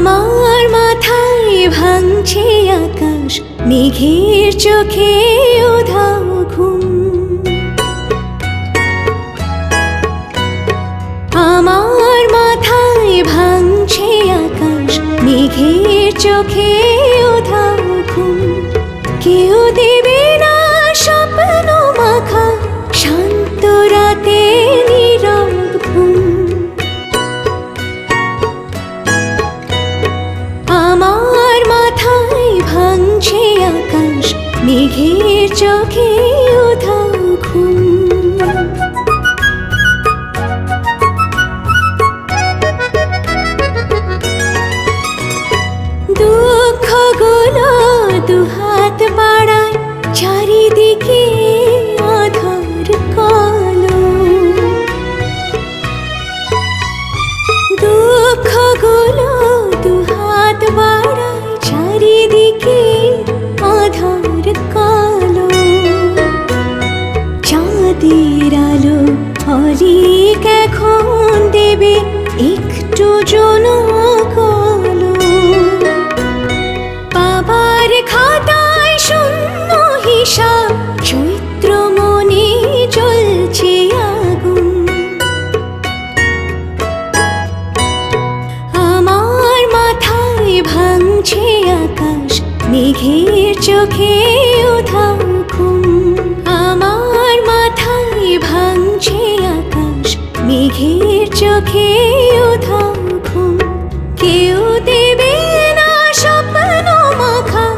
আমার মাথায় ভাঙছে আকাশ, মেঘের চোখে উধাও ঘুম। আমার মাথায় ভাঙছে আকাশ, মেঘের চোখে উধাও ঘুম। কেউ দেবে না স্বপ্ন মাখা শান্ত রাতে নীরব ঘুম। আমার মাথায় ভাঙছে আকাশ, মেঘের চোখে উধাও ঘুম। দুঃখগুলো দুহাত বাড়ায়, চারিদিকে আঁধার কালো। দুঃখগুলো দুহাত বাড়ায়, চারিদিকে আঁধার কালো। চাঁদের আলো অলিক এখন দেবে একটু জনক আলো। বাবার খাতায় শূন্য হিসাব, চৈত্র মনে জ্বলছে আগুন। আমার মাথায় ভাঙছে আকাশ, মেঘের চোখে উধাও ঘুম। আমার মাথায় ভাঙছে আকাশ, মেঘের চোখে উধাও ঘুম। কেউ দেবে না স্বপ্ন মাখা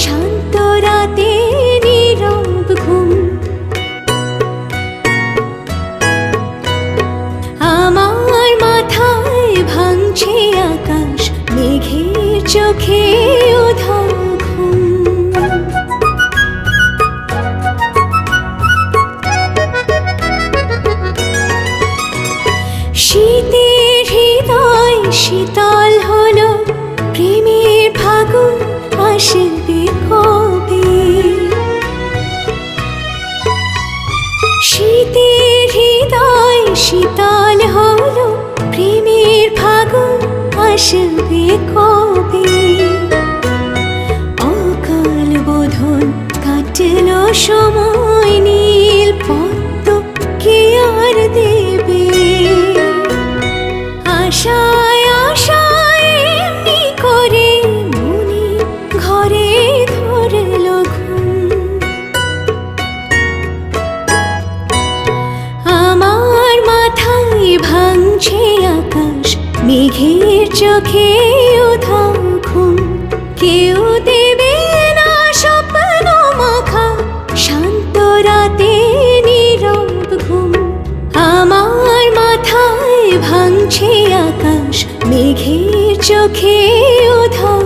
শান্ত রাতে নীরব ঘুম। আমার মাথায় ভাঙছে আকাশ, মেঘের চোখে উধাও ঘুম। শীতের হৃদয় শীতল হলো, প্রেমের ফাগুন আসবে কবে। শীতের হৃদয় শীতল হলো, প্রেমের ফাগুন আসবে কবে। অকাল বোধন কাটলো সময়, নীল পদ্ম কে আর দেবে। আশায় আশায় এমনি করে মনে ঘরে ধরলো ঘুম। আমার মাথায় ভাঙছে আকাশ, মেঘের চোখে উধাও ঘুম। কেউ দেবে না স্বপ্ন মাখা শান্ত রাতে নীরব ঘুম। আমার মাথায় ভাঙছে আকাশ, মেঘের চোখে উধাও